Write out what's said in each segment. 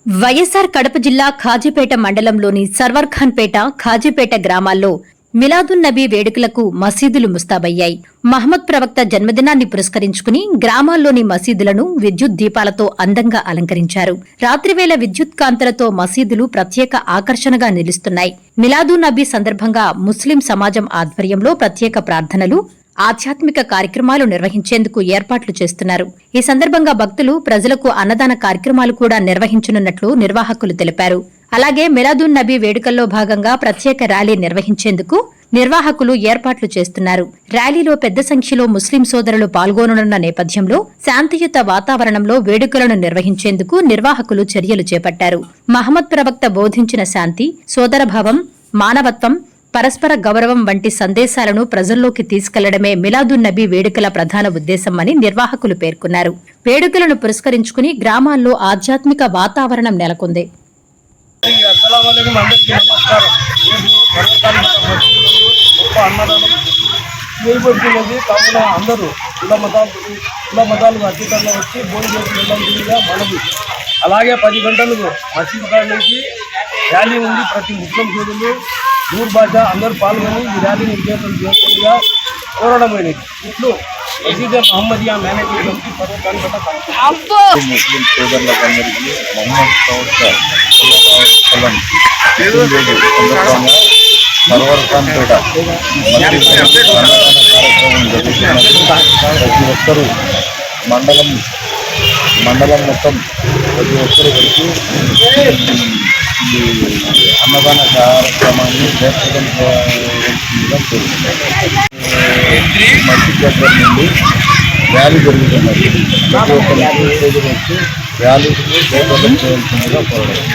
వైఎస్సార్ కడప జిల్లా ఖాజీపేట మండలంలోని సర్వర్ఖాన్పేట, ఖాజీపేట గ్రామాల్లో మిలాదున్ నబీ వేడుకలకు మసీదులు ముస్తాబయ్యాయి. మహమ్మద్ ప్రవక్త జన్మదినాన్ని పురస్కరించుకుని గ్రామాల్లోని మసీదులను విద్యుత్ దీపాలతో అందంగా అలంకరించారు. రాత్రివేళ విద్యుత్ కాంతులతో మసీదులు ప్రత్యేక ఆకర్షణగా నిలుస్తున్నాయి. మిలాదున్ నబీ సందర్భంగా ముస్లిం సమాజం ఆధ్వర్యంలో ప్రత్యేక ప్రార్థనలు, ఆధ్యాత్మిక కార్యక్రమాలు నిర్వహించేందుకు ఏర్పాట్లు చేస్తున్నారు. ఈ సందర్భంగా భక్తులు, ప్రజలకు అన్నదాన కార్యక్రమాలు కూడా నిర్వహించనున్నట్లు నిర్వాహకులు తెలిపారు. అలాగే మిలాదున్ నబీ వేడుకల్లో భాగంగా ప్రత్యేక ర్యాలీ నిర్వహించేందుకు నిర్వాహకులు ఏర్పాట్లు చేస్తున్నారు. ర్యాలీలో పెద్ద సంఖ్యలో ముస్లిం సోదరులు పాల్గొననున్న నేపథ్యంలో శాంతియుత వాతావరణంలో వేడుకలను నిర్వహించేందుకు నిర్వాహకులు చర్యలు చేపట్టారు. మహమ్మద్ ప్రవక్త బోధించిన శాంతి, సోదరభావం, మానవత్వం, పరస్పర గౌరవం వంటి సందేశాలను ప్రజల్లోకి తీసుకెళ్లడమే మిలాదున్ నబీ వేడుకల ప్రధాన ఉద్దేశమని నిర్వాహకులు పేర్కొన్నారు. వేడుకలను పురస్కరించుకుని గ్రామాల్లో ఆధ్యాత్మిక వాతావరణం నెలకొంది. కావున అందరూ కుల మతాలకు అతీతంగా వచ్చి భోజనం చేసి వెళ్ళాల్సిందిగా మనవి. అలాగే 10 గంటలకు మసీద్ కాడ నుంచి ర్యాలీ ఉంది. ప్రతి ముస్లిం సోదరులు, దూర్ భాష అందరూ పాల్గొని ఈ ర్యాలీని విజయవంతం చేస్తుందిగా కోరడమైనది. ఇట్లు మసీద్ మహమ్మదియా మేనేజ్మెంట్ కమిటీ సర్వర్ఖాన్పేట. ముస్లిం సోదరులందరికీ మహమ్మద్ ప్రవక్త సర్వర్ఖాన్పేట కార్యక్రమం జరుగుతున్నది. ప్రతి ఒక్కరూ మండలం మొత్తం ప్రతి ఒక్కరు కలిసి ఈ అన్నదాన కార్యక్రమాన్ని జయప్రదంగా మసీద్ దగ్గర నుండి ర్యాలీ జరుగుతున్నది. ప్రతి ఒక్కరు వచ్చి ర్యాలీ జయప్రదం చేయాల్సిందిగా కోరడం.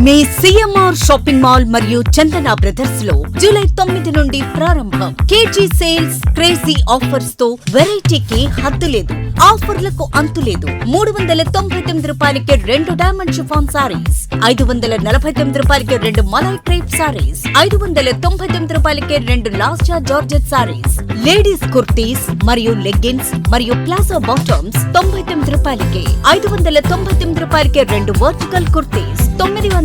మీ సిఎంఆర్ షాపింగ్ మాల్ మరియు చందన బ్రదర్స్ లో జూలై 9 నుండి ప్రారంభం. కేజీ సేల్స్, క్రేజీ ఆఫర్స్ తో వెరైటీకి హద్దు లేదు, ఆఫర్లకు అంతు లేదు. 399 రూపాయలకి 2 డైమండ్ షిఫాన్ సారీస్, 549 రూపాయలకి 2 మలై క్రేప్ సారీస్, 599 రూపాయలకి 2 లాస్టా జార్జెట్ సారీస్, లేడీస్ కుర్తీస్ మరియు లెగ్గిన్స్ మరియు ప్లాజో బాటమ్స్ 99 రూపాయలకి, 599 రూపాయలకి 2 వర్టికల్ కుర్తీస్, 999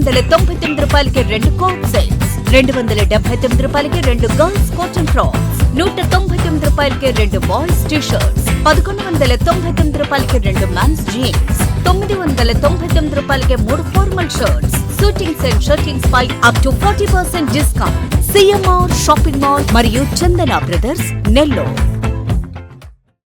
రూపాయలకి 2 కోట్ సెట్స్, 279 రూపాయలకి 2 గర్ల్స్ కాటన్ ఫ్రాక్స్, 199 రూపాయలకి 2 బాయ్స్ టీ షర్ట్స్, 1199 రూపాయలకి 2 మెన్స్ జీన్స్, 999 రూపాయలకి 3 formal shirts, shootings and shirtings పై up to 40% discount. CMR shopping mall మరియు చందన బ్రదర్స్, నెల్లూరు.